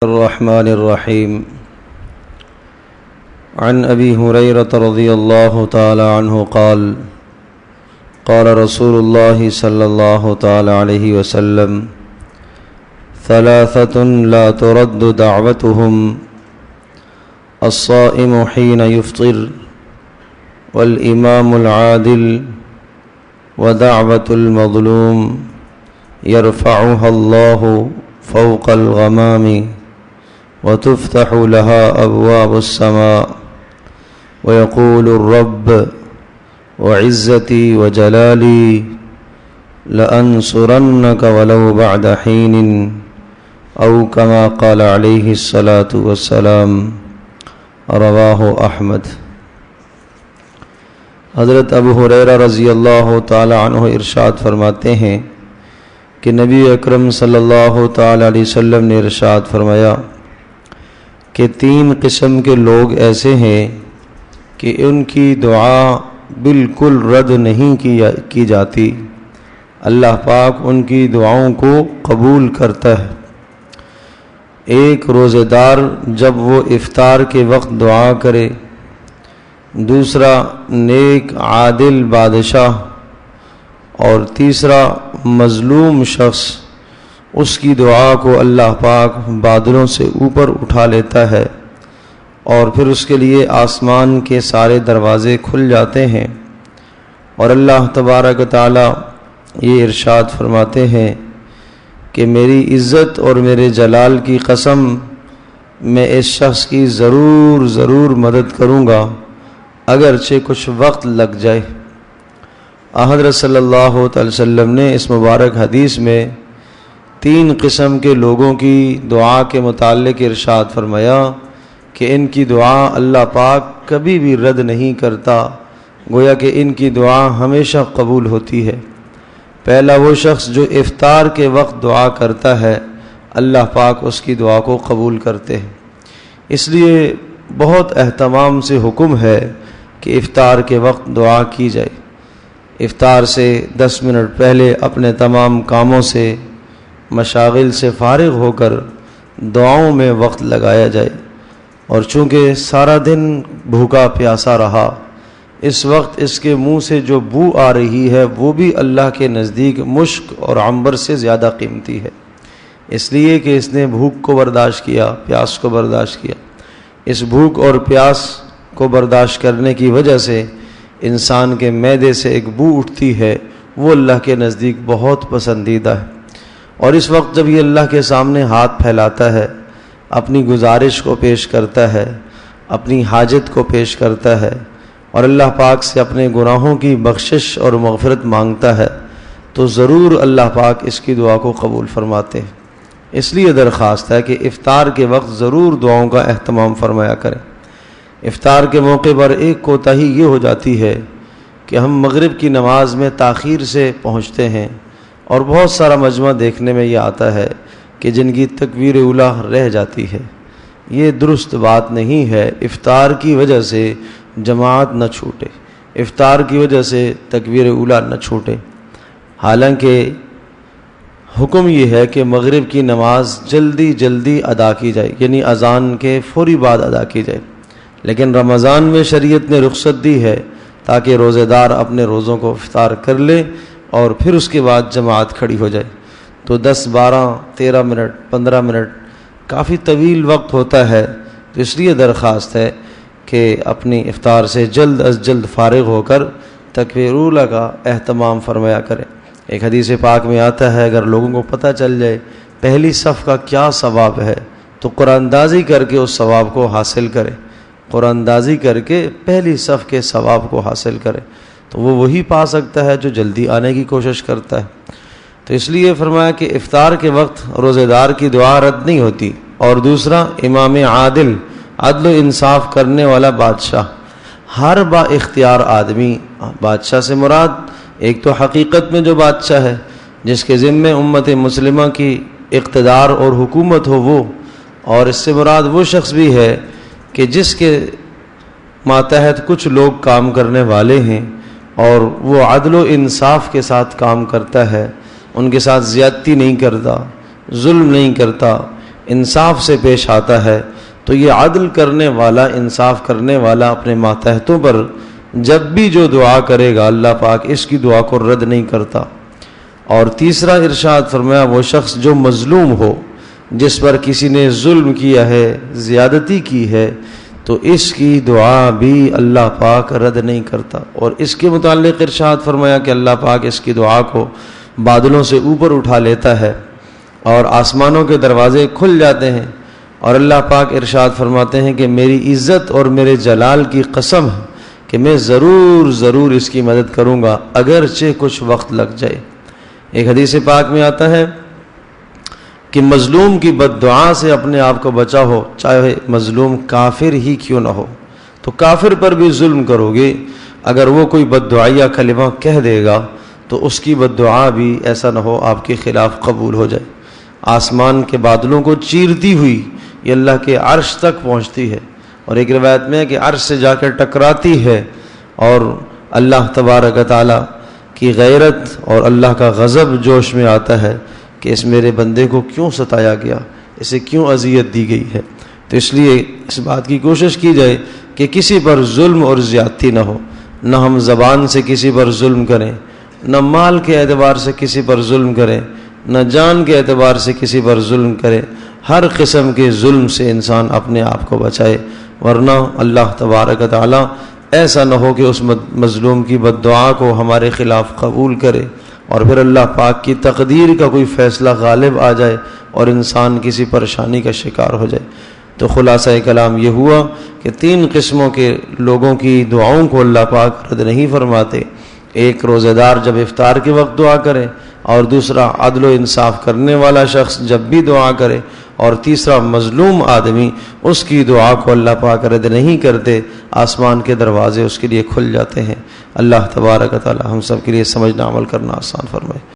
الرحمن الرحيم عن أبي هريرة رضي الله تعالى عنه قال قال رسول الله صلى الله تعالى عليه وسلم ثلاثة لا ترد دعوتهم الصائم حين يفطر والإمام العادل ودعوة المظلوم يرفعها الله فوق الغمام وتفتح لها أبواب السماء ويقول الرب وعزتي وجلالي لأنصرنك ولو بعد حين أو كما قال عليه الصلاة والسلام رواه احمد۔ حضرت ابو ہریرہ رضی اللہ تعالی عنہ ارشاد فرماتے ہیں کہ نبی اکرم صلی اللہ تعالی علیہ وسلم نے ارشاد فرمایا کہ تین قسم کے لوگ ایسے ہیں کہ ان کی دعا بالکل رد نہیں کی جاتی، اللہ پاک ان کی دعاؤں کو قبول کرتا ہے۔ ایک روزہ دار جب وہ افطار کے وقت دعا کرے، دوسرا نیک عادل بادشاہ، اور تیسرا مظلوم شخص، اس کی دعا کو اللہ پاک بادلوں سے اوپر اٹھا لیتا ہے اور پھر اس کے لیے آسمان کے سارے دروازے کھل جاتے ہیں، اور اللہ تبارک و تعالی یہ ارشاد فرماتے ہیں کہ میری عزت اور میرے جلال کی قسم، میں اس شخص کی ضرور مدد کروں گا اگرچہ کچھ وقت لگ جائے۔ حضرت صلی اللہ علیہ وسلم نے اس مبارک حدیث میں تین قسم کے لوگوں کی دعا کے متعلق ارشاد فرمایا کہ ان کی دعا اللہ پاک کبھی بھی رد نہیں کرتا، گویا کہ ان کی دعا ہمیشہ قبول ہوتی ہے۔ پہلا وہ شخص جو افطار کے وقت دعا کرتا ہے، اللہ پاک اس کی دعا کو قبول کرتے ہیں، اس لیے بہت اہتمام سے حکم ہے کہ افطار کے وقت دعا کی جائے۔ افطار سے 10 منٹ پہلے اپنے تمام کاموں سے، مشاغل سے فارغ ہو کر دعاؤں میں وقت لگایا جائے، اور چونکہ سارا دن بھوکا پیاسا رہا، اس وقت اس کے منہ سے جو بو آ رہی ہے وہ بھی اللہ کے نزدیک مشک اور عنبر سے زیادہ قیمتی ہے، اس لیے کہ اس نے بھوک کو برداشت کیا، پیاس کو برداشت کیا۔ اس بھوک اور پیاس کو برداشت کرنے کی وجہ سے انسان کے معدے سے ایک بو اٹھتی ہے، وہ اللہ کے نزدیک بہت پسندیدہ ہے، اور اس وقت جب یہ اللہ کے سامنے ہاتھ پھیلاتا ہے، اپنی گزارش کو پیش کرتا ہے، اپنی حاجت کو پیش کرتا ہے، اور اللہ پاک سے اپنے گناہوں کی بخشش اور مغفرت مانگتا ہے، تو ضرور اللہ پاک اس کی دعا کو قبول فرماتے ہیں۔ اس لیے درخواست ہے کہ افطار کے وقت ضرور دعاؤں کا اہتمام فرمایا کریں۔ افطار کے موقع پر ایک کوتاہی یہ ہو جاتی ہے کہ ہم مغرب کی نماز میں تاخیر سے پہنچتے ہیں، اور بہت سارا مجمع دیکھنے میں یہ آتا ہے کہ جن کی تکبیر اولیٰ رہ جاتی ہے۔ یہ درست بات نہیں ہے۔ افطار کی وجہ سے جماعت نہ چھوٹے، افطار کی وجہ سے تکبیر اولیٰ نہ چھوٹے۔ حالانکہ حکم یہ ہے کہ مغرب کی نماز جلدی ادا کی جائے، یعنی اذان کے فوری بعد ادا کی جائے، لیکن رمضان میں شریعت نے رخصت دی ہے تاکہ روزہ دار اپنے روزوں کو افطار کر لے اور پھر اس کے بعد جماعت کھڑی ہو جائے۔ تو 10 12 13 منٹ 15 منٹ کافی طویل وقت ہوتا ہے، تو اس لیے درخواست ہے کہ اپنی افطار سے جلد از جلد فارغ ہو کر تکبیر اولیٰ کا اہتمام فرمایا کریں۔ ایک حدیث پاک میں آتا ہے اگر لوگوں کو پتہ چل جائے پہلی صف کا کیا ثواب ہے تو قرآن اندازی کر کے اس ثواب کو حاصل کرے، قرآن اندازی کر کے پہلی صف کے ثواب کو حاصل کرے، تو وہ وہی پا سکتا ہے جو جلدی آنے کی کوشش کرتا ہے۔ تو اس لیے فرمایا کہ افطار کے وقت روزہ دار کی دعا رد نہیں ہوتی۔ اور دوسرا، امام عادل، عدل و انصاف کرنے والا بادشاہ، ہر با اختیار آدمی، بادشاہ سے مراد ایک تو حقیقت میں جو بادشاہ ہے جس کے ذمے امت مسلمہ کی اقتدار اور حکومت ہو وہ، اور اس سے مراد وہ شخص بھی ہے کہ جس کے ماتحت کچھ لوگ کام کرنے والے ہیں اور وہ عدل و انصاف کے ساتھ کام کرتا ہے، ان کے ساتھ زیادتی نہیں کرتا، ظلم نہیں کرتا، انصاف سے پیش آتا ہے تو یہ عدل کرنے والا، انصاف کرنے والا اپنے ماتحتوں پر جب بھی جو دعا کرے گا اللہ پاک اس کی دعا کو رد نہیں کرتا۔ اور تیسرا ارشاد فرمایا وہ شخص جو مظلوم ہو، جس پر کسی نے ظلم کیا ہے، زیادتی کی ہے، تو اس کی دعا بھی اللہ پاک رد نہیں کرتا۔ اور اس کے متعلق ارشاد فرمایا کہ اللہ پاک اس کی دعا کو بادلوں سے اوپر اٹھا لیتا ہے اور آسمانوں کے دروازے کھل جاتے ہیں، اور اللہ پاک ارشاد فرماتے ہیں کہ میری عزت اور میرے جلال کی قسم ہے کہ میں ضرور اس کی مدد کروں گا اگرچہ کچھ وقت لگ جائے۔ ایک حدیث پاک میں آتا ہے کہ مظلوم کی بد دعا سے اپنے آپ کو بچاؤ، چاہے مظلوم کافر ہی کیوں نہ ہو۔ تو کافر پر بھی ظلم کرو گے، اگر وہ کوئی بد دعائیہ کلمہ کہہ دے گا تو اس کی بد دعا بھی ایسا نہ ہو آپ کے خلاف قبول ہو جائے۔ آسمان کے بادلوں کو چیرتی ہوئی یہ اللہ کے عرش تک پہنچتی ہے، اور ایک روایت میں ہے کہ عرش سے جا کر ٹکراتی ہے، اور اللہ تبارک و تعالیٰ کی غیرت اور اللہ کا غضب جوش میں آتا ہے کہ اس میرے بندے کو کیوں ستایا گیا، اسے کیوں اذیت دی گئی ہے۔ تو اس لیے اس بات کی کوشش کی جائے کہ کسی پر ظلم اور زیادتی نہ ہو، نہ ہم زبان سے کسی پر ظلم کریں، نہ مال کے اعتبار سے کسی پر ظلم کریں، نہ جان کے اعتبار سے کسی پر ظلم کریں۔ ہر قسم کے ظلم سے انسان اپنے آپ کو بچائے، ورنہ اللہ تبارک و تعالیٰ ایسا نہ ہو کہ اس مظلوم کی بد دعا کو ہمارے خلاف قبول کرے اور پھر اللہ پاک کی تقدیر کا کوئی فیصلہ غالب آ جائے اور انسان کسی پریشانی کا شکار ہو جائے۔ تو خلاصہ کلام یہ ہوا کہ 3 قسموں کے لوگوں کی دعاؤں کو اللہ پاک رد نہیں فرماتے۔ ایک روزہ دار جب افطار کے وقت دعا کرے، اور دوسرا عدل و انصاف کرنے والا شخص جب بھی دعا کرے، اور تیسرا مظلوم آدمی، اس کی دعا کو اللہ پاک رد نہیں کرتے، آسمان کے دروازے اس کے لیے کھل جاتے ہیں۔ اللہ تبارک و تعالی ہم سب کے لیے سمجھنا عمل کرنا آسان فرمائے۔